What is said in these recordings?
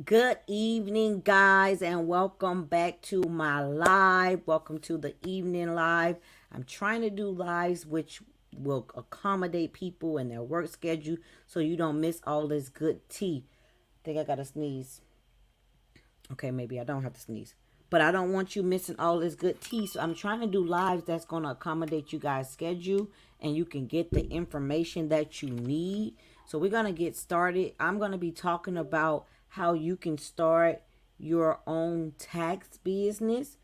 Good evening, guys, and welcome back to my live. Welcome to the evening live. I'm trying to do lives which will accommodate people and their work schedule so you don't miss all this good tea. I think I got to sneeze. Okay, maybe I don't have to sneeze. But I don't want you missing all this good tea. So I'm trying to do lives that's going to accommodate you guys' schedule and you can get the information that you need. So we're going to get started. I'm going to be talking about how you can start your own tax business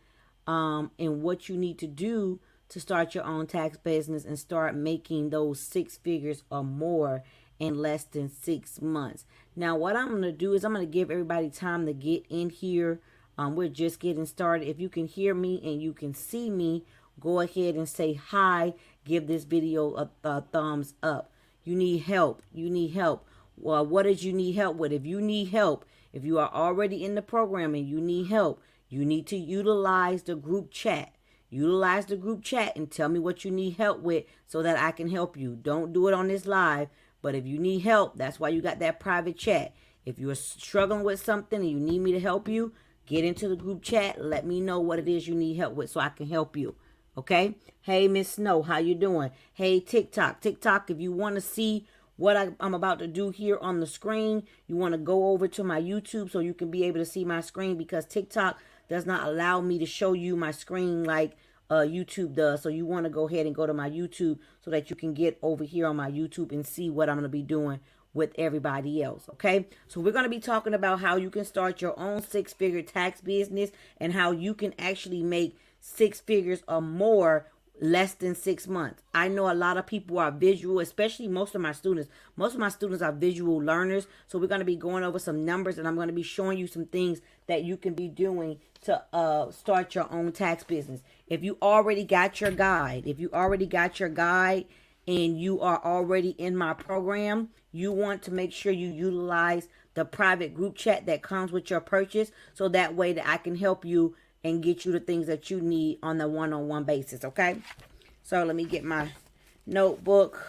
and what you need to do to start your own tax business and start making those six figures or more in less than 6 months. Now, what I'm going to do is I'm going to give everybody time to get in here. We're just getting started. If you can hear me and you can see me, go ahead and say hi. Give this video a thumbs up. You need help. You need help. Well, what did you need help with? If you need help, if you are already in the program and you need help, you need to utilize the group chat. Utilize the group chat and tell me what you need help with so that I can help you. Don't do it on this live. But if you need help, that's why you got that private chat. If you're struggling with something and you need me to help you, get into the group chat. Let me know what it is you need help with so I can help you. Okay? Hey, Miss Snow, how you doing? Hey, TikTok. TikTok, if you want to see what I'm about to do here on the screen, you want to go over to my YouTube so you can be able to see my screen because TikTok does not allow me to show you my screen like YouTube does. So you want to go ahead and go to my YouTube so that you can get over here on my YouTube and see what I'm going to be doing with everybody else. Okay, so we're going to be talking about how you can start your own six-figure tax business and how you can actually make six figures or more less than 6 months. I know a lot of people are visual, especially most of my students. Most of my students are visual learners. So we're going to be going over some numbers and I'm going to be showing you some things that you can be doing to start your own tax business. If you already got your guide, and you are already in my program, you want to make sure you utilize the private group chat that comes with your purchase so that way that I can help you and get you the things that you need on the one-on-one basis, okay? So let me get my notebook.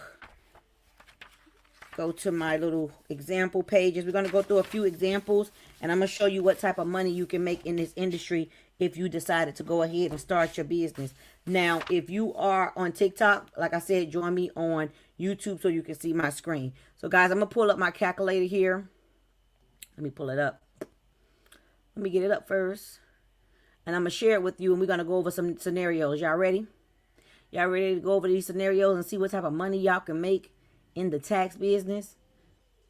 Go to my little example pages. We're going to go through a few examples, and I'm going to show you what type of money you can make in this industry if you decided to go ahead and start your business. Now, if you are on TikTok, like I said, join me on YouTube so you can see my screen. So, guys, I'm going to pull up my calculator here. Let me pull it up. Let me get it up first. And I'm going to share it with you, and we're going to go over some scenarios. Y'all ready? Y'all ready to go over these scenarios and see what type of money y'all can make in the tax business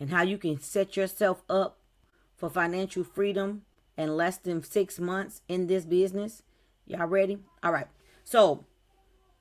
and how you can set yourself up for financial freedom in less than 6 months in this business? Y'all ready? All right. So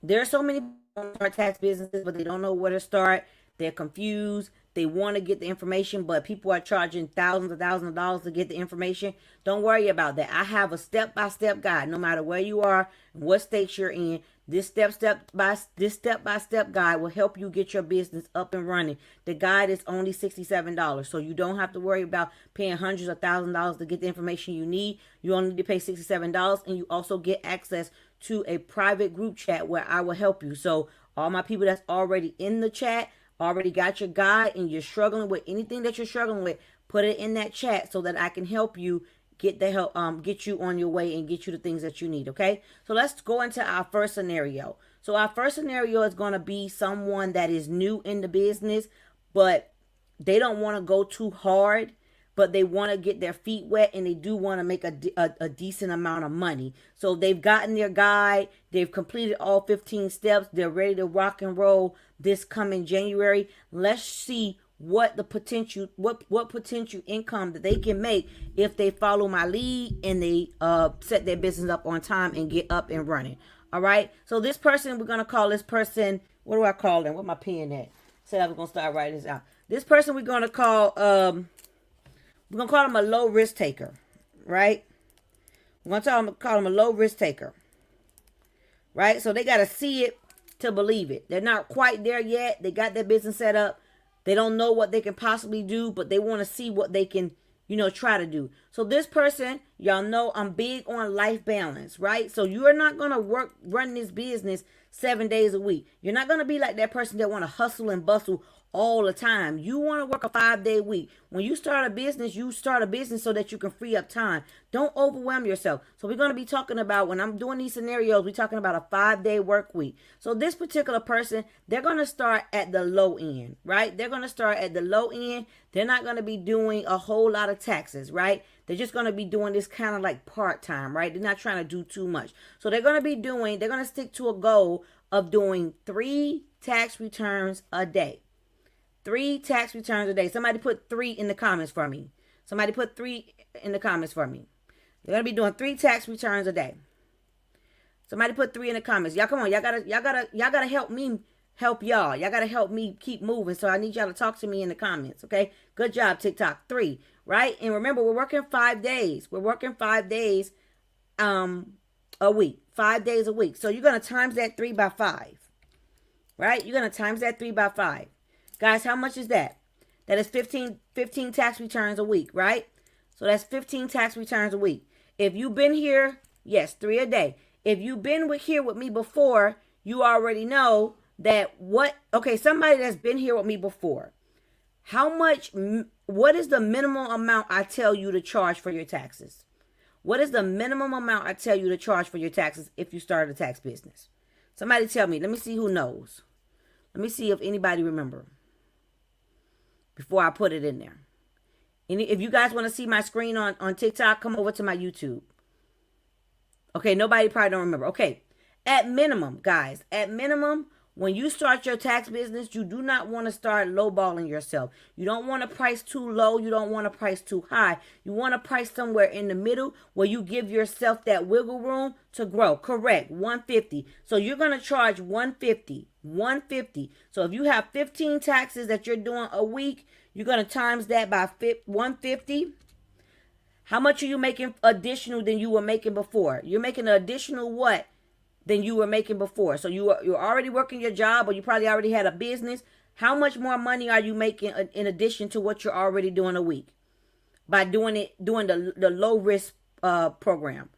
there are so many people who start tax businesses, but they don't know where to start. They're confused. They want to get the information, but people are charging thousands of dollars to get the information. Don't worry about that. I have a step-by-step guide. No matter where you are and what state you're in, this step-by-step guide will help you get your business up and running. The guide is only $67, so you don't have to worry about paying hundreds of thousands of dollars to get the information you need. You only need to pay $67, and you also get access to a private group chat where I will help you. So all my people that's already in the chat, already got your guide, and you're struggling with anything that you're struggling with, put it in that chat so that I can help you get the help, get you on your way and get you the things that you need. Okay, so let's go into our first scenario. So our first scenario is going to be someone that is new in the business, but they don't want to go too hard, but they want to get their feet wet and they do want to make a decent amount of money. So they've gotten their guide, they've completed all 15 steps, they're ready to rock and roll this coming January. Let's see what the potential, what potential income that they can make if they follow my lead and they set their business up on time and get up and running. All right. So this person, we're gonna call this person. What do I call them? Where my pen at? Said I was gonna start writing this out. This person we're gonna call them a low risk taker, right? We're gonna call them a low risk taker, right? So they gotta see it to believe it. They're not quite there yet. They got their business set up. They don't know what they can possibly do, but they want to see what they can, try to do. So this person, y'all know I'm big on life balance, right? So you are not going to run this business 7 days a week. You're not going to be like that person that want to hustle and bustle all the time. You want to work a 5-day week. When you start a business, you start a business so that you can free up time. Don't overwhelm yourself. So we're going to be talking about, when I'm doing these scenarios, we're talking about a 5-day work week. So this particular person, they're going to start at the low end, right? They're going to start at the low end. They're not going to be doing a whole lot of taxes, right? They're just going to be doing this kind of like part-time, right? They're not trying to do too much. So they're going to stick to a goal of doing 3 tax returns a day. 3 tax returns a day. Somebody put 3 in the comments for me. Somebody put 3 in the comments for me. They're going to be doing 3 tax returns a day. Somebody put 3 in the comments. Y'all, come on. Y'all gotta help me help y'all. Y'all gotta help me keep moving. So I need y'all to talk to me in the comments. Okay. Good job, TikTok. 3, right? And remember, we're working 5 days. We're working 5 days a week. 5 days a week. So you're going to times that 3 by 5. Right? You're going to times that 3 by 5. Guys, how much is that? That is 15 tax returns a week, right? So that's 15 tax returns a week. If you've been here, yes, 3 a day. If you've been here with me before, you already know that somebody that's been here with me before, what is the minimum amount I tell you to charge for your taxes? What is the minimum amount I tell you to charge for your taxes if you start a tax business? Somebody tell me. Let me see who knows. Let me see if anybody remember before I put it in there. If you guys want to see my screen on TikTok, come over to my YouTube. Okay, nobody probably don't remember. Okay, at minimum, guys, when you start your tax business, you do not want to start lowballing yourself. You don't want to price too low. You don't want to price too high. You want to price somewhere in the middle where you give yourself that wiggle room to grow. Correct. $150. So you're going to charge $150. $150. So if you have 15 taxes that you're doing a week, you're going to times that by $150. How much are you making additional than you were making before? You're making an additional what than you were making before? So you're already working your job, or you probably already had a business. How much more money are you making in addition to what you're already doing a week? By doing the low risk program,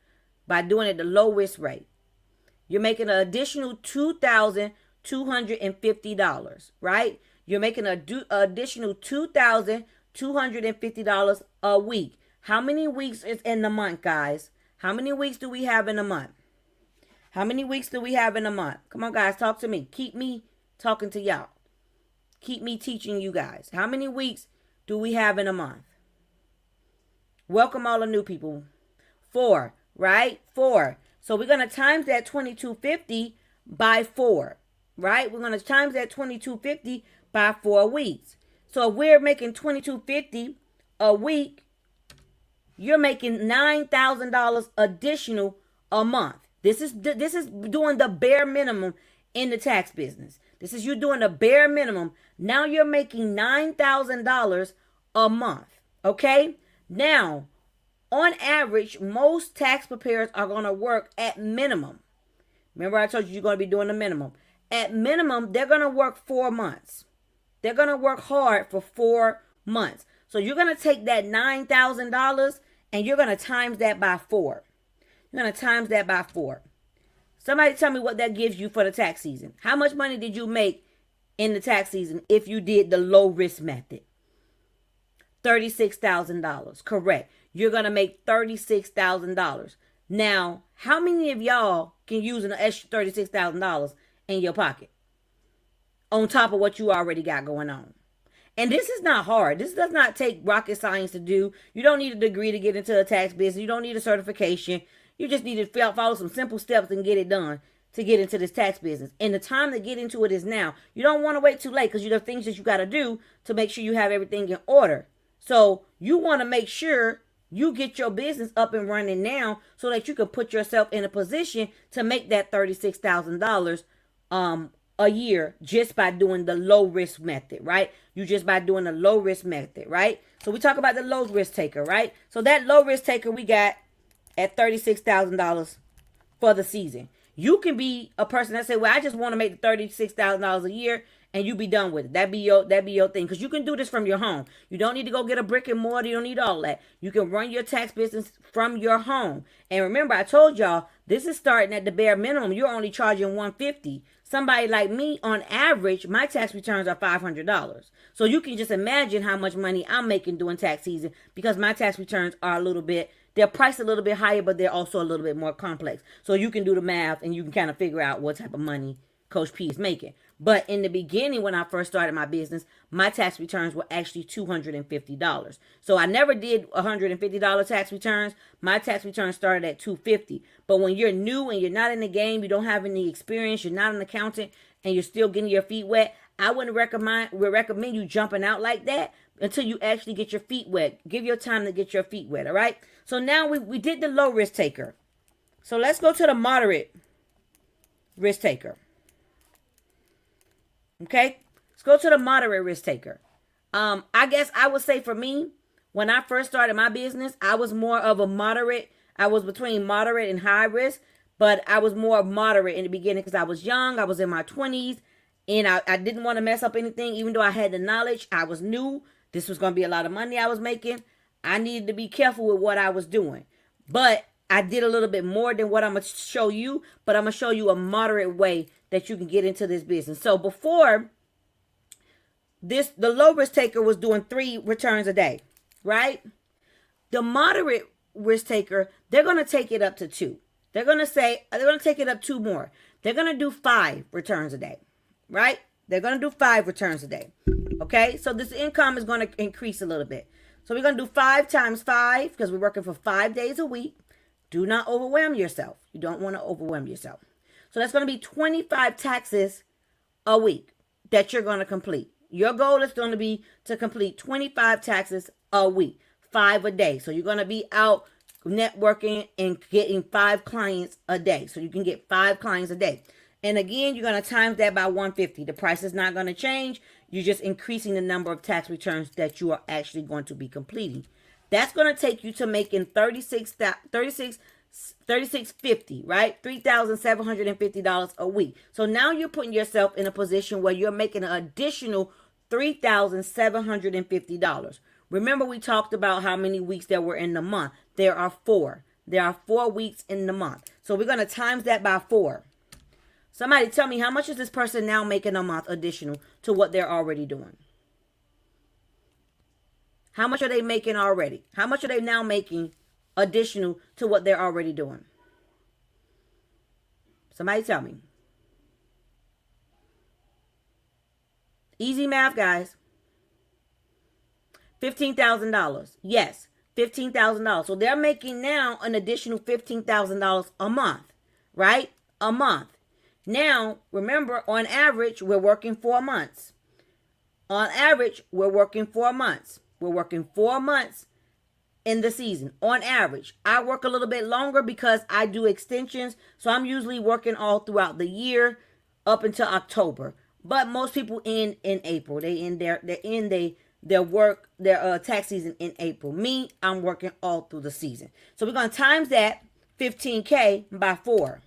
by doing it the low risk rate, you're making an additional $2,250, right? You're making an additional $2,250 a week. How many weeks is in the month, guys? How many weeks do we have in a month? How many weeks do we have in a month? Come on, guys, talk to me. Keep me talking to y'all. Keep me teaching you guys. How many weeks do we have in a month? Welcome all the new people. 4, right? 4. So we're going to times that 2250 by 4, right? We're going to times that 2250 by 4 weeks. So if we're making 2250 a week, you're making $9,000 additional a month. This is doing the bare minimum in the tax business. This is you doing the bare minimum. Now you're making $9,000 a month. Okay? Now, on average, most tax preparers are going to work at minimum. Remember I told you you're going to be doing the minimum. At minimum, they're going to work 4 months. They're going to work hard for 4 months. So you're going to take that $9,000 and you're going to times that by 4. You're going to times that by 4. Somebody tell me what that gives you for the tax season. How much money did you make in the tax season if you did the low risk method? $36,000. Correct. You're going to make $36,000. Now, how many of y'all can use an extra $36,000 in your pocket on top of what you already got going on? And this is not hard. This does not take rocket science to do. You don't need a degree to get into a tax business. You don't need a certification. You just need to follow some simple steps and get it done to get into this tax business. And the time to get into it is now. You don't want to wait too late because you have things that you got to do to make sure you have everything in order. So you want to make sure you get your business up and running now so that you can put yourself in a position to make that $36,000 a year just by doing the low risk method, right? You just by doing the low risk method, right? So we talk about the low risk taker, right? So that low risk taker we got at $36,000 for the season. You can be a person that say, well, I just want to make the $36,000 a year, and you be done with it. That'd be your thing. Because you can do this from your home. You don't need to go get a brick and mortar. You don't need all that. You can run your tax business from your home. And remember, I told y'all, this is starting at the bare minimum. You're only charging $150. Somebody like me, on average, my tax returns are $500. So you can just imagine how much money I'm making during tax season, because my tax returns are a little bit, they're priced a little bit higher, but they're also a little bit more complex. So you can do the math and you can kind of figure out what type of money Coach P is making. But in the beginning, when I first started my business, my tax returns were actually $250. So I never did $150 tax returns. My tax returns started at $250. But when you're new and you're not in the game, you don't have any experience, you're not an accountant, and you're still getting your feet wet, I wouldn't recommend you jumping out like that until you actually get your feet wet. Give your time to get your feet wet, all right? So now we did the low risk taker. So let's go to the moderate risk taker. Okay, let's go to the moderate risk taker. I guess I would say for me, when I first started my business, I was more of a moderate. I was between moderate and high risk, but I was more moderate in the beginning because I was young. I was in my 20s, and I didn't want to mess up anything. Even though I had the knowledge, I was new. This was going to be a lot of money I was making. I needed to be careful with what I was doing. But I did a little bit more than what I'm going to show you, but I'm going to show you a moderate way that you can get into this business. So before this, the low risk taker was doing 3 returns a day, right? The moderate risk taker, they're going to take it up to 2. They're going to take it up 2 more. They're going to do 5 returns a day, right? They're going to do 5 returns a day. Okay. So this income is going to increase a little bit. So we're going to do 5 times 5 because we're working for 5 days a week. Do not overwhelm yourself. You don't want to overwhelm yourself. So that's going to be 25 taxes a week that you're going to complete. Your goal is going to be to complete 25 taxes a week, 5 a day. So you're going to be out networking and getting 5 clients a day. So you can get 5 clients a day. And again, you're going to times that by 150. The price is not going to change. You're just increasing the number of tax returns that you are actually going to be completing. That's going to take you to making $36.50, right? $3,750 a week. So now you're putting yourself in a position where you're making an additional $3,750. Remember, we talked about how many weeks there were in the month. There are 4. There are 4 weeks in the month. So we're going to times that by 4. Somebody tell me, how much is this person now making a month additional to what they're already doing? How much are they making already? How much are they now making additional to what they're already doing? Somebody tell me. Easy math, guys. $15,000. Yes, $15,000. So they're making now an additional $15,000 a month, right? A month. Now, remember, on average, we're working 4 months. On average, we're working 4 months. We're working 4 months in the season. On average, I work a little bit longer because I do extensions. So I'm usually working all throughout the year up until October. But most people end in April. They end their tax season in April. Me, I'm working all through the season. So we're going to times that 15K by 4.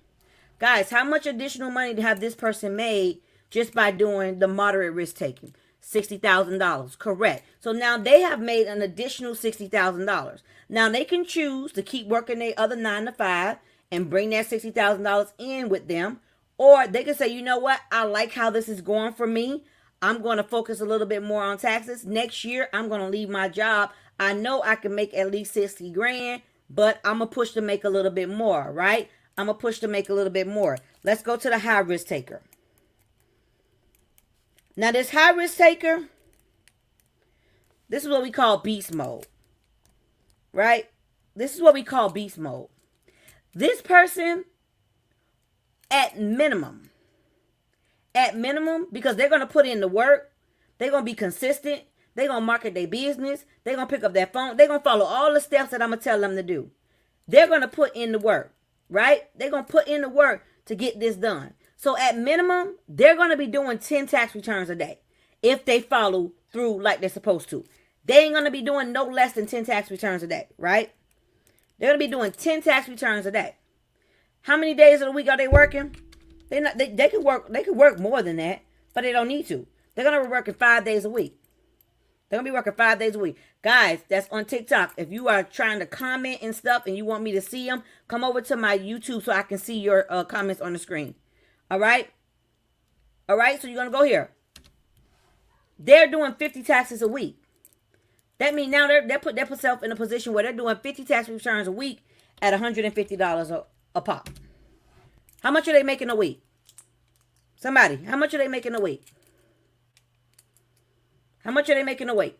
Guys, how much additional money have this person made just by doing the moderate risk taking? $60,000. Correct. So now they have made an additional $60,000. Now they can choose to keep working their other 9 to 5 and bring that $60,000 in with them. Or they can say, you know what? I like how this is going for me. I'm going to focus a little bit more on taxes. Next year, I'm going to leave my job. I know I can make at least 60 grand, but I'm going to push to make a little bit more, right? I'm going to push to make a little bit more. Let's go to the high risk taker. Now, this high risk taker, this is what we call beast mode, right? This is what we call beast mode. This person, at minimum, because they're going to put in the work, they're going to be consistent, they're going to market their business, they're going to pick up their phone, they're going to follow all the steps that I'm going to tell them to do. They're going to put in the work, right? They're going to put in the work to get this done. So at minimum, they're going to be doing 10 tax returns a day if they follow through like they're supposed to. They ain't going to be doing no less than 10 tax returns a day, right? They're going to be doing 10 tax returns a day. How many days of the week are they working? They could work more than that, but they don't need to. They're going to be working 5 days a week. They're going to be working 5 days a week. Guys, that's on TikTok. If you are trying to comment and stuff and you want me to see them, come over to my YouTube so I can see your comments on the screen. All right? All right, so you're going to go here. They're doing 50 taxes a week. That means now they put themselves in a position where they're doing 50 tax returns a week at $150 a pop. How much are they making a week? Somebody, how much are they making a week? How much are they making a week?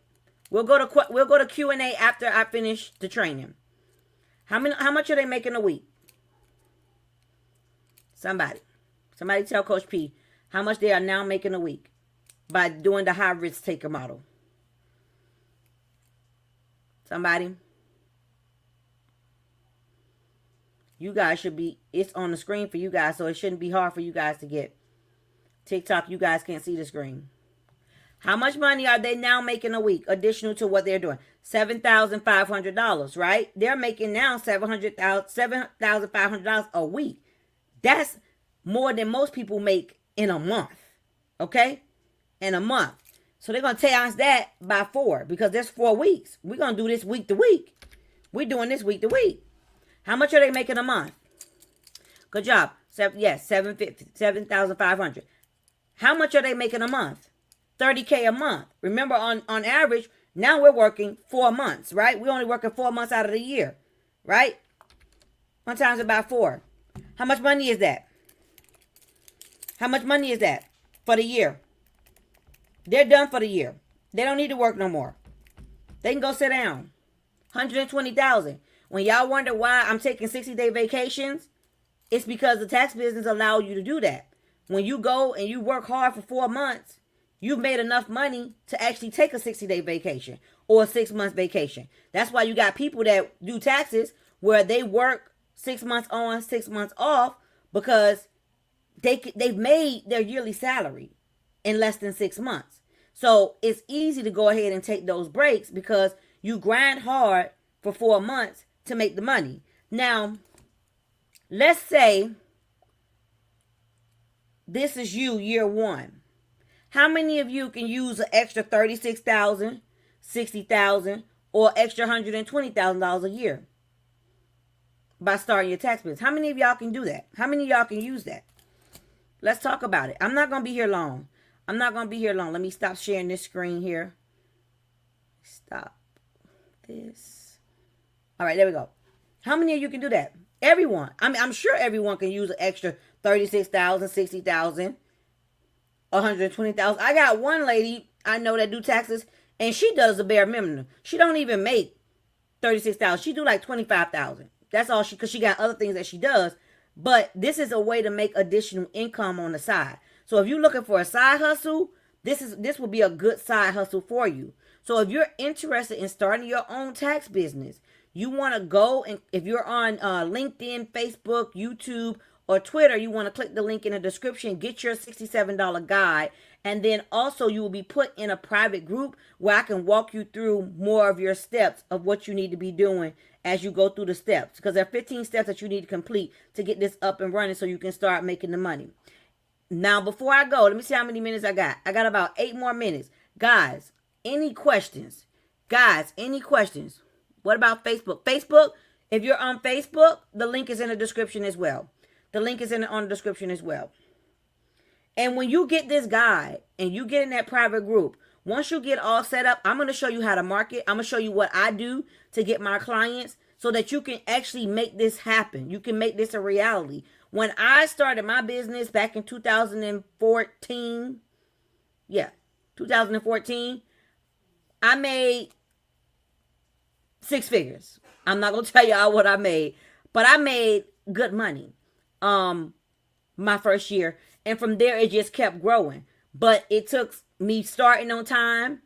We'll go to Q&A after I finish the training. How much are they making a week? Somebody tell Coach P how much they are now making a week by doing the high risk taker model. Somebody. You guys should be, it's on the screen for you guys, so it shouldn't be hard for you guys to get. TikTok, you guys can't see the screen. How much money are they now making a week, additional to what they're doing? $7,500, right? They're making now $7,500 a week. That's more than most people make in a month, okay? In a month. So they're going to times that by 4 because there's 4 weeks. We're going to do this week to week. We're doing this week to week. How much are they making a month? Good job. Yes, $7,500. How much are they making a month? $30K a month. Remember, on average, now we're working 4 months, right? We're only working 4 months out of the year, right? 1 times about 4. How much money is that? How much money is that for the year? They're done for the year. They don't need to work no more. They can go sit down. $120,000. When y'all wonder why I'm taking 60-day vacations, it's because the tax business allows you to do that. When you go and you work hard for 4 months, you've made enough money to actually take a 60-day vacation or a 6-month vacation. That's why you got people that do taxes where they work 6 months on, 6 months off because they've made their yearly salary in less than 6 months. So it's easy to go ahead and take those breaks because you grind hard for 4 months to make the money. Now, let's say this is you year 1. How many of you can use an extra $36,000, $60,000, or extra $120,000 a year by starting your tax business? How many of y'all can do that? How many of y'all can use that? Let's talk about it. I'm not going to be here long. Let me stop sharing this screen here. Stop this. All right, there we go. How many of you can do that? Everyone. I'm sure everyone can use an extra $36,000, $60,000, $120,000. I got one lady I know that do taxes, and she does a bare minimum. She don't even make $36,000. She do like $25,000. That's all because she got other things that she does. But this is a way to make additional income on the side. So if you're looking for a side hustle, this will be a good side hustle for you. So if you're interested in starting your own tax business, you want to go, and if you're on LinkedIn, Facebook, YouTube, or Twitter, you want to click the link in the description, get your $67 guide, and then also you will be put in a private group where I can walk you through more of your steps of what you need to be doing as you go through the steps, because there are 15 steps that you need to complete to get this up and running so you can start making the money. Now, before I go, let me see how many minutes I got. I got about 8 more minutes. Guys, any questions? What about Facebook? Facebook, if you're on Facebook, the link is in the description as well. On the description as well. And when you get this guide and you get in that private group, once you get all set up, I'm going to show you how to market. I'm going to show you what I do to get my clients so that you can actually make this happen. You can make this a reality. When I started my business back in 2014, I made 6 figures. I'm not going to tell y'all what I made, but I made good money my first year. And from there, it just kept growing. But it took me starting on time,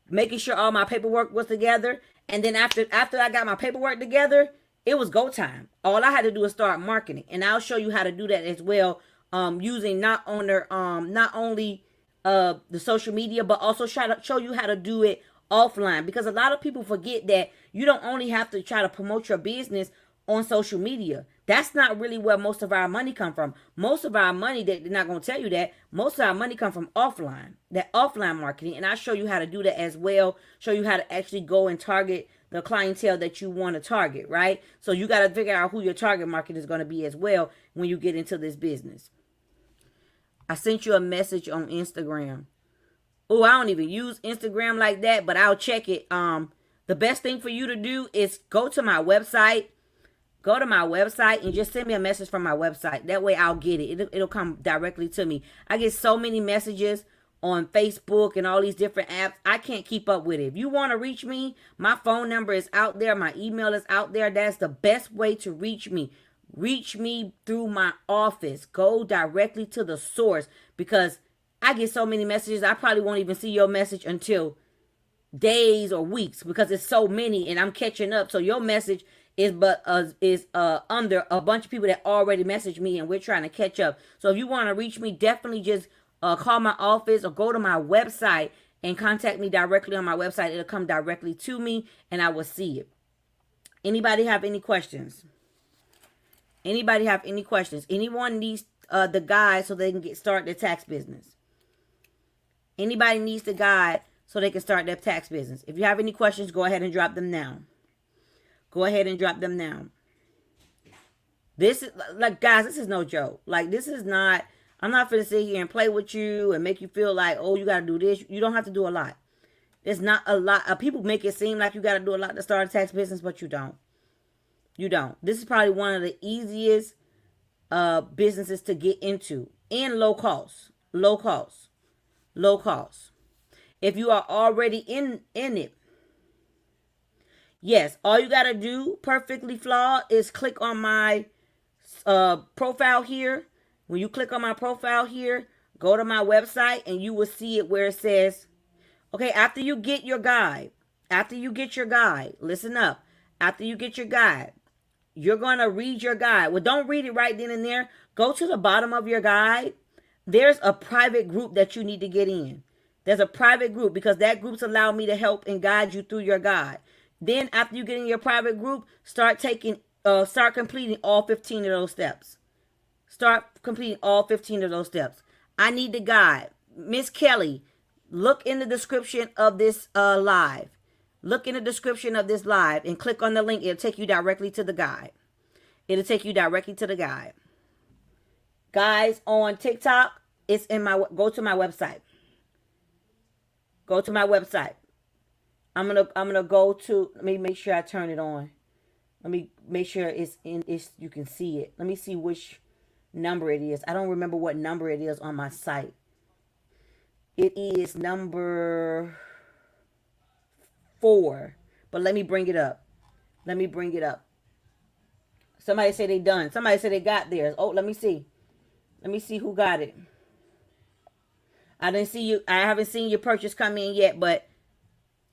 making sure all my paperwork was together. And then after I got my paperwork together, it was go time. All I had to do was start marketing. And I'll show you how to do that as well, using not only the social media, but also try to show you how to do it offline. Because a lot of people forget that you don't only have to try to promote your business on social media. That's not really where most of our money come from. Most of our money, they're not going to tell you that. Most of our money come from offline, that offline marketing. And I'll show you how to do that as well. Show you how to actually go and target the clientele that you want to target, right? So you got to figure out who your target market is going to be as well when you get into this business. I sent you a message on Instagram. Oh, I don't even use Instagram like that, but I'll check it. The best thing for you to do is go to my website. Go to my website and just send me a message from my website. That way I'll get it. It'll come directly to me. I get so many messages on Facebook and all these different apps. I can't keep up with it. If you want to reach me, my phone number is out there. My email is out there. That's the best way to reach me. Reach me through my office. Go directly to the source, because I get so many messages. I probably won't even see your message until days or weeks, because it's so many and I'm catching up. So your message is under a bunch of people that already messaged me, and we're trying to catch up. So if you want to reach me, definitely just call my office or go to my website and contact me directly on my website. It'll come directly to me and I will see it. Anybody have any questions? Anybody have any questions? Anyone needs the guide so they can start their tax business? Anybody needs the guide so they can start their tax business? If you have any questions, go ahead and drop them now. Go ahead and drop them now. This is, like, guys, this is no joke. Like, this is not, I'm not going to sit here and play with you and make you feel like, oh, you got to do this. You don't have to do a lot. There's not a lot. People make it seem like you got to do a lot to start a tax business, but you don't. You don't. This is probably one of the easiest businesses to get into, and low cost. Low cost. Low cost. If you are already in it, yes, all you got to do, Perfectly Flawed, is click on my profile here. When you click on my profile here, go to my website and you will see it where it says, okay, after you get your guide, listen up. After you get your guide, you're going to read your guide. Well, don't read it right then and there. Go to the bottom of your guide. There's a private group that you need to get in. There's a private group, because that group's allow me to help and guide you through your guide. Then after you get in your private group, start completing all 15 of those steps. Start completing all 15 of those steps. I need the guide. Miss Kelly, look in the description of this live. Look in the description of this live and click on the link. It'll take you directly to the guide. It'll take you directly to the guide. Guys, on TikTok, it's in my, go to my website. Go to my website. I'm gonna go to, let me make sure I turn it on. Let me make sure you can see it. Let me see which number it is. I don't remember what number it is on my site. It is number 4. But let me bring it up. Let me bring it up. Somebody said they done. Somebody said they got theirs. Oh, let me see. Let me see who got it. I didn't see you. I haven't seen your purchase come in yet, but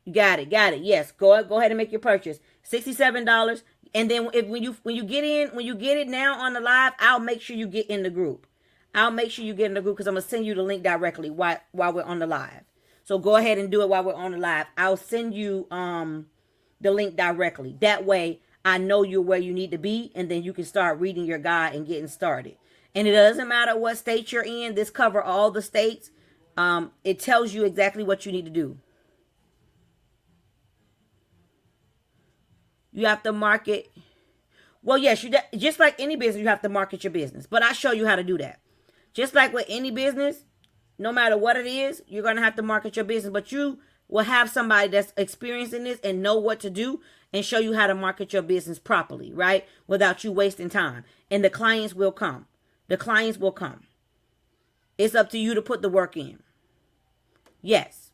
you got it. Got it. Yes. Go ahead and make your purchase. $67. And then when you get it now on the live, I'll make sure you get in the group. I'll make sure you get in the group, because I'm gonna send you the link directly while we're on the live. So go ahead and do it while we're on the live. I'll send you the link directly. That way I know you're where you need to be, and then you can start reading your guide and getting started. And it doesn't matter what state you're in. This covers all the states. It tells you exactly what you need to do. You have to market. Well, yes, just like any business, you have to market your business. But I show you how to do that. Just like with any business, no matter what it is, you're going to have to market your business. But you will have somebody that's experienced in this and know what to do and show you how to market your business properly, right? Without you wasting time. And the clients will come. The clients will come. It's up to you to put the work in. Yes.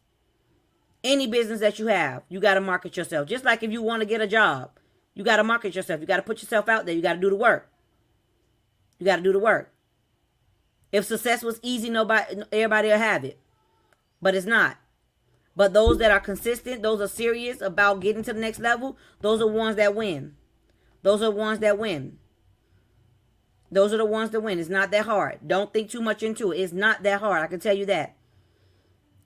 Any business that you have, you got to market yourself. Just like if you want to get a job, you got to market yourself. You got to put yourself out there. You got to do the work. You got to do the work. If success was easy, everybody will have it. But it's not. But those that are consistent, those are serious about getting to the next level, those are ones that win. Those are ones that win. Those are the ones that win. It's not that hard. Don't think too much into it. It's not that hard. I can tell you that.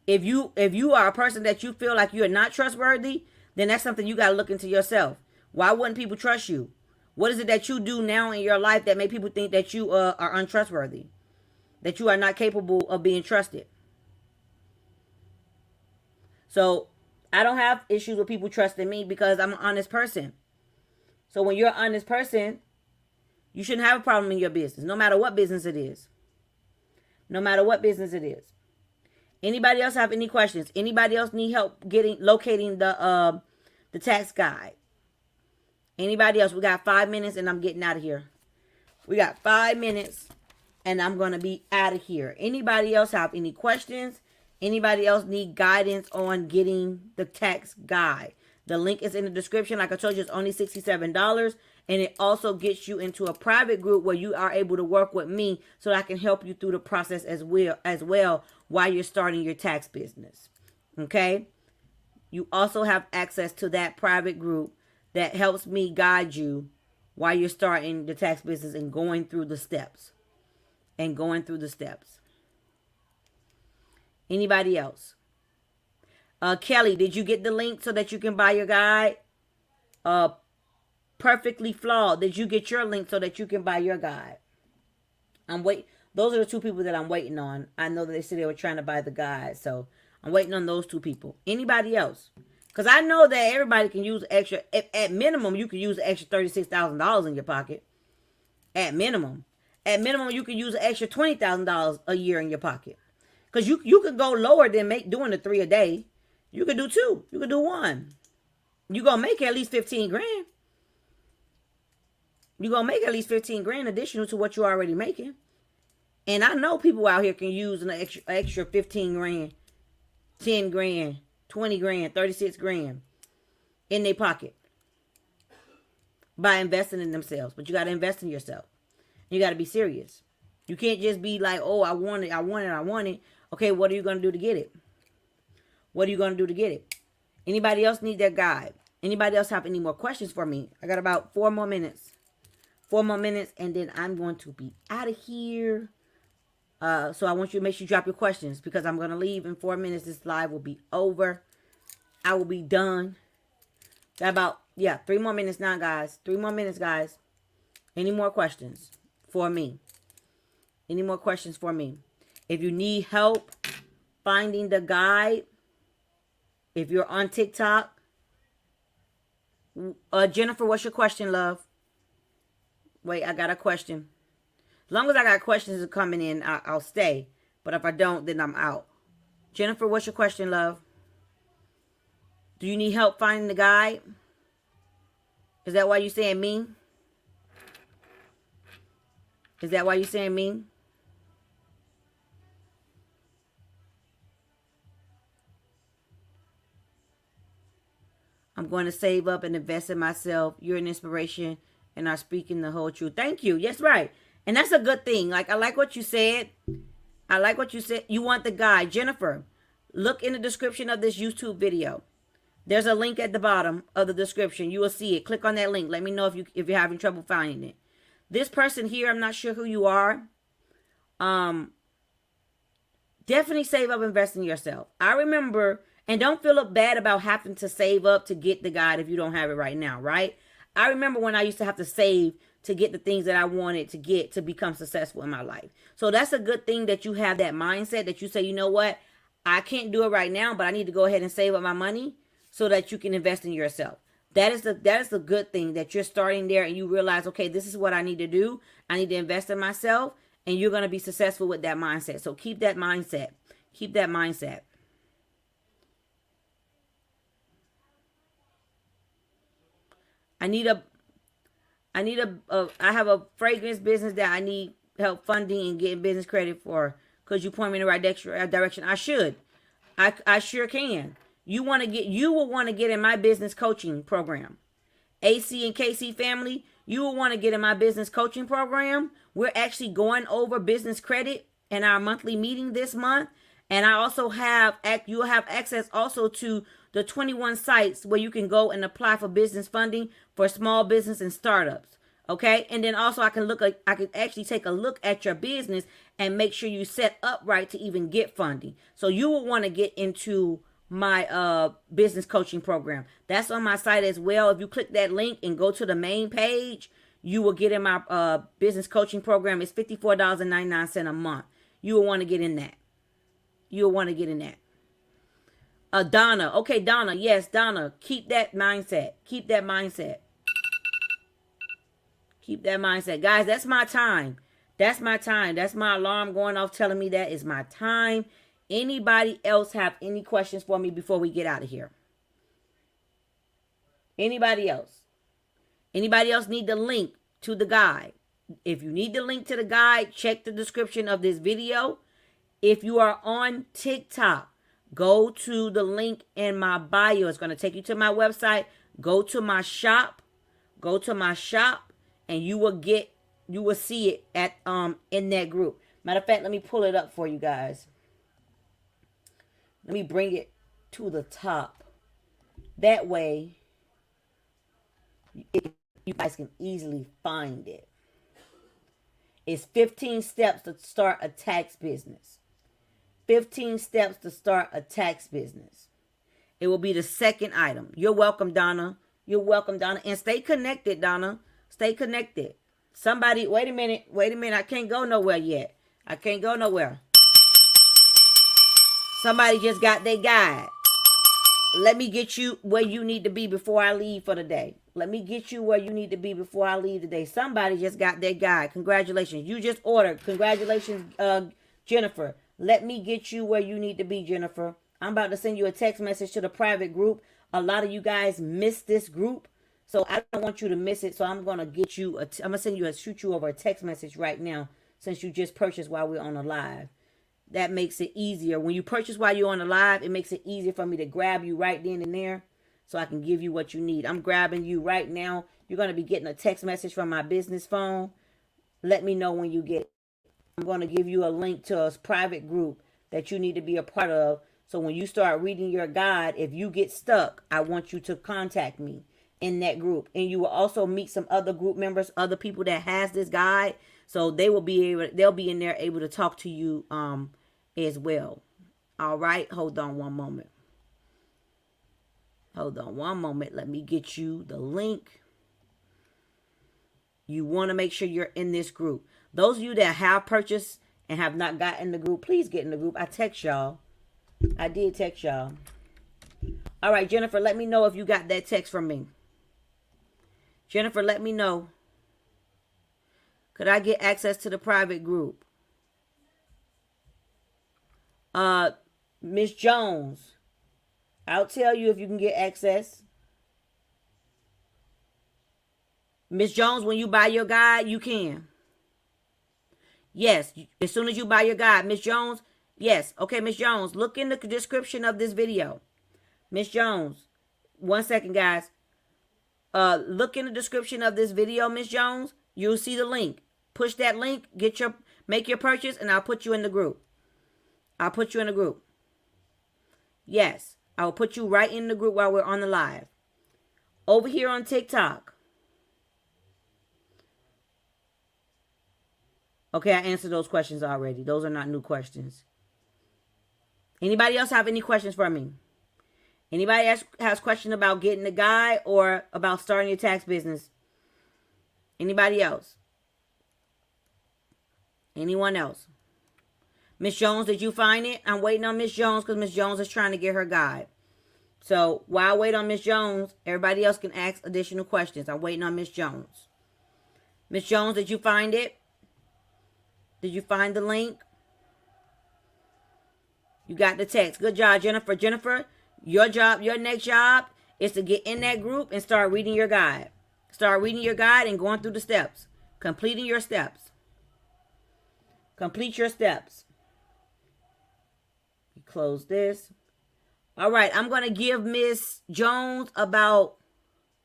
If you are a person that you feel like you're not trustworthy, then that's something you got to look into yourself. Why wouldn't people trust you? What is it that you do now in your life that make people think that you are untrustworthy? That you are not capable of being trusted? So I don't have issues with people trusting me because I'm an honest person. So when you're an honest person, you shouldn't have a problem in your business, no matter what business it is. no matter what business it is. Anybody else have any questions? Anybody else need help locating the tax guide? Anybody else? We got 5 minutes and I'm getting out of here. We got 5 minutes and I'm going to be out of here. Anybody else have any questions? Anybody else need guidance on getting the tax guide? The link is in the description. Like I told you, it's only $67. And it also gets you into a private group where you are able to work with me so that I can help you through the process as well while you're starting your tax business. Okay? You also have access to that private group that helps me guide you while you're starting the tax business and going through the steps. Anybody else? Kelly, did you get the link so that you can buy your guide? Perfectly Flawed, did you get your link so that you can buy your guide? Those are the two people that I'm waiting on. I know that they said they were trying to buy the guide, so I'm waiting on those two people. Anybody else? Because I know that everybody can use extra. At minimum, you can use an extra $36,000 in your pocket. At minimum, you can use an extra $20,000 a year in your pocket. Because you could go lower than doing the 3 a day. You could do 2. You could do 1. You're gonna make at least 15 grand. You're going to make at least 15 grand additional to what you're already making. And I know people out here can use an extra 15 grand, 10 grand, 20 grand, 36 grand in their pocket by investing in themselves. But you got to invest in yourself. You got to be serious. You can't just be like, oh, I want it. Okay, what are you going to do to get it? Anybody else need that guide? Anybody else have any more questions for me? I got about 4 more minutes. 4 more minutes, and then I'm going to be out of here. So I want you to make sure you drop your questions because I'm going to leave in 4 minutes. This live will be over. I will be done. Got about, 3 more minutes now, guys. 3 more minutes, guys. Any more questions for me? Any more questions for me? If you need help finding the guide, if you're on TikTok, Jennifer, what's your question, love? Wait, I got a question. As long as I got questions coming in, I'll stay. But if I don't, then I'm out. Jennifer, what's your question, love? Do you need help finding the guide? Is that why you're saying me? I'm going to save up and invest in myself. You're an inspiration and are speaking the whole truth. Thank you. Yes, right. And that's a good thing. Like, I like what you said. You want the guide. Jennifer, look in the description of this YouTube video. There's a link at the bottom of the description. You will see it. Click on that link. Let me know if you're having trouble finding it. This person here, I'm not sure who you are. Definitely save up, invest in yourself. I remember, and don't feel bad about having to save up to get the guide if you don't have it right now, right? I remember when I used to have to save to get the things that I wanted to get to become successful in my life. So that's a good thing that you have that mindset that you say, you know what? I can't do it right now, but I need to go ahead and save up my money so that you can invest in yourself. That is the good thing that you're starting there and you realize, okay, this is what I need to do. I need to invest in myself and you're going to be successful with that mindset. So keep that mindset. Keep that mindset. I have a fragrance business that I need help funding and getting business credit for. Could you point me in the right direction? I should. I sure can. You will want to get in my business coaching program. AC and KC family, you will want to get in my business coaching program. We're actually going over business credit in our monthly meeting this month. And I also you'll have access also to the 21 sites where you can go and apply for business funding for small business and startups. Okay. And then also I can actually take a look at your business and make sure you set up right to even get funding. So you will want to get into my business coaching program. That's on my site as well. If you click that link and go to the main page, you will get in my business coaching program. It's $54.99 a month. You will want to get in that. Donna. Okay, Donna. Yes, Donna. Keep that mindset. Keep that mindset. Guys, that's my time. That's my time. That's my alarm going off telling me that is my time. Anybody else have any questions for me before we get out of here? Anybody else? Anybody else need the link to the guide? If you need the link to the guide, check the description of this video. If you are on TikTok, go to the link in my bio. It's going to take you to my website. Go to my shop. Go to my shop, and you will see it at in that group. Matter of fact, let me pull it up for you guys. Let me bring it to the top. That way, you guys can easily find it. It's 15 steps to start a tax business. 15 steps to start a tax business. It will be the second item. You're welcome, Donna. You're welcome, Donna. And stay connected, Donna. Stay connected. Somebody, wait a minute. I can't go nowhere yet. I can't go nowhere. Somebody just got their guide. Let me get you where you need to be before I leave for the day. Let me get you where you need to be before I leave today. Somebody just got their guide. Congratulations. You just ordered. Congratulations, Jennifer. Let me get you where you need to be, Jennifer. I'm about to send you a text message to the private group. A lot of you guys missed this group, so I don't want you to miss it. So I'm going to get you, I'm going to send you shoot you over a text message right now since you just purchased while we're on the live. That makes it easier. When you purchase while you're on the live, it makes it easier for me to grab you right then and there so I can give you what you need. I'm grabbing you right now. You're going to be getting a text message from my business phone. Let me know when you get it. I'm going to give you a link to a private group that you need to be a part of. So when you start reading your guide, if you get stuck, I want you to contact me in that group. And you will also meet some other group members, other people that has this guide. So they'll be in there able to talk to you as well. All right. Hold on one moment. Hold on one moment. Let me get you the link. You want to make sure you're in this group. Those of you that have purchased and have not gotten the group, please get in the group. I text y'all. I did text y'all. All right, Jennifer, let me know if you got that text from me. Jennifer, let me know. Could I get access to the private group? Miss Jones, I'll tell you if you can get access. Miss Jones, when you buy your guide, you can. Yes, as soon as you buy your guide, Miss Jones. Yes, okay, Miss Jones, look in the description of this video. Miss Jones, 1 second, guys. Look in the description of this video, Miss Jones. You'll see the link. Push that link, make your purchase, and I'll put you in the group. I'll put you in the group. Yes, I will put you right in the group while we're on the live. Over here on TikTok. Okay, I answered those questions already. Those are not new questions. Anybody else have any questions for me? Anybody else has questions about getting the guide or about starting your tax business? Anybody else? Anyone else? Miss Jones, did you find it? I'm waiting on Miss Jones because Miss Jones is trying to get her guide. So while I wait on Miss Jones, everybody else can ask additional questions. I'm waiting on Miss Jones. Miss Jones, did you find it? Did you find the link? You got the text. Good job, Jennifer. Jennifer, your job, your next job is to get in that group and start reading your guide. Start reading your guide and going through the steps. Completing your steps. Complete your steps. Close this. All right, I'm going to give Miss Jones about,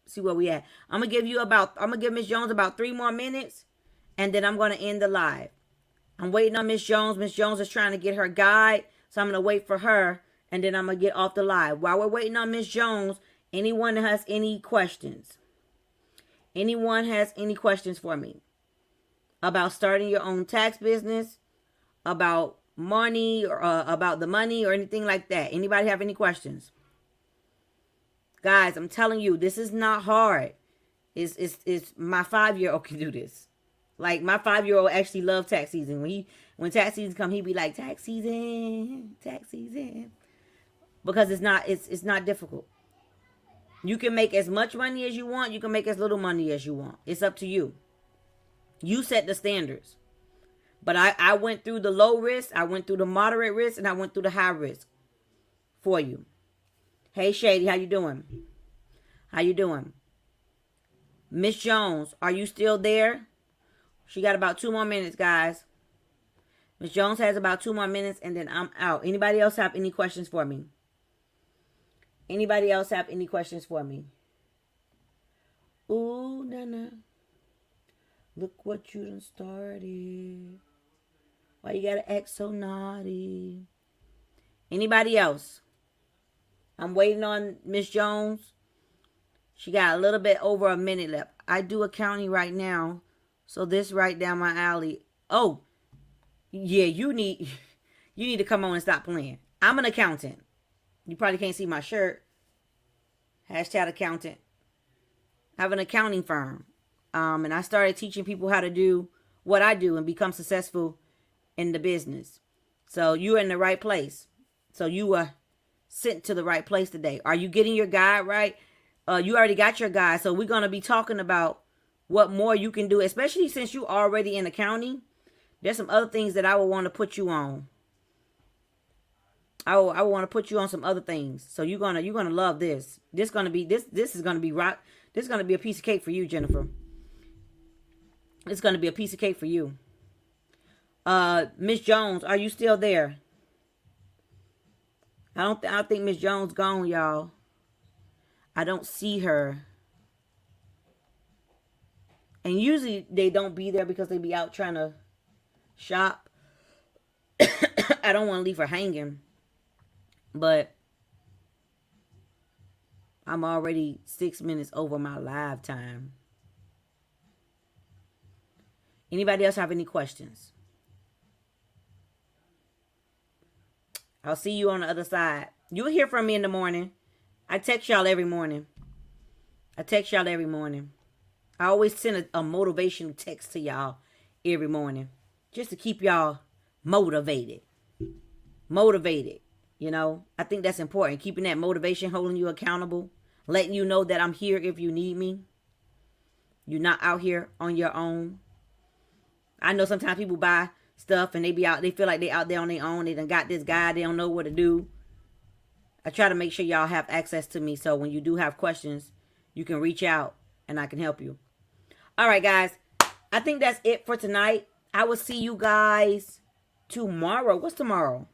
see where we at. I'm going to give Miss Jones about 3 more minutes, and then I'm going to end the live. I'm waiting on Miss Jones. Miss Jones is trying to get her guide, so I'm going to wait for her, and then I'm going to get off the live. While we're waiting on Miss Jones, anyone has any questions? Anyone has any questions for me about starting your own tax business, about money, or about the money or anything like that? Anybody have any questions? Guys, I'm telling you, this is not hard. It's my 5-year-old can do this. Like, my 5-year-old actually loves tax season. When tax season come, he be like, tax season. Because it's not difficult. You can make as much money as you want. You can make as little money as you want. It's up to you. You set the standards. But I went through the low risk, I went through the moderate risk, and I went through the high risk for you. Hey, Shady, how you doing? How you doing? Miss Jones, are you still there? She got about 2 more minutes, guys. Miss Jones has about 2 more minutes, and then I'm out. Anybody else have any questions for me? Anybody else have any questions for me? Ooh, Nana. Look what you done started. Why you gotta act so naughty? Anybody else? I'm waiting on Miss Jones. She got a little bit over a minute left. I do accounting right now, so this right down my alley. Oh, yeah, you need to come on and stop playing. I'm an accountant. You probably can't see my shirt. Hashtag accountant. I have an accounting firm. And I started teaching people how to do what I do and become successful in the business. So you're in the right place. So you were sent to the right place today. Are you getting your guide right? You already got your guide. So we're going to be talking about what more you can do, especially since you're already in accounting. There's some other things that I would want to put you on. I want to put you on some other things. So you're gonna love this. This is gonna be rock. This is gonna be a piece of cake for you, Jennifer. It's gonna be a piece of cake for you. Miss Jones, are you still there? I don't think Miss Jones gone, y'all. I don't see her. And usually they don't be there because they be out trying to shop. I don't want to leave her hanging. But I'm already 6 minutes over my live time. Anybody else have any questions? I'll see you on the other side. You'll hear from me in the morning. I text y'all every morning. I always send a motivational text to y'all every morning. Just to keep y'all motivated. You know, I think that's important. Keeping that motivation, holding you accountable, letting you know that I'm here if you need me. You're not out here on your own. I know sometimes people buy stuff and they feel like they out there on their own. They done got this guy, they don't know what to do. I try to make sure y'all have access to me, so when you do have questions, you can reach out and I can help you. All right, guys. I think that's it for tonight. I will see you guys tomorrow. What's tomorrow?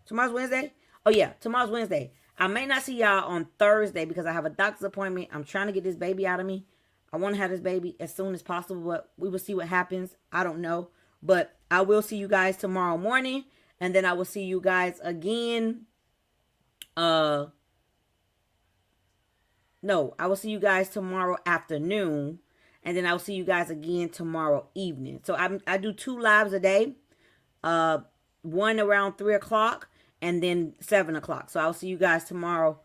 Tomorrow's Wednesday? Oh, yeah. Tomorrow's Wednesday. I may not see y'all on Thursday because I have a doctor's appointment. I'm trying to get this baby out of me. I want to have this baby as soon as possible, but we will see what happens. I don't know. But I will see you guys tomorrow morning. And then I will see you guys again. No, I will see you guys tomorrow afternoon. And then I'll see you guys again tomorrow evening. So I do 2 lives a day. One around 3 o'clock. And then 7 o'clock. So I'll see you guys tomorrow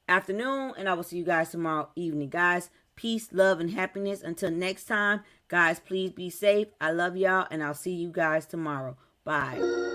afternoon. And I will see you guys tomorrow evening. Guys, peace, love, and happiness. Until next time, guys, please be safe. I love y'all. And I'll see you guys tomorrow. Bye.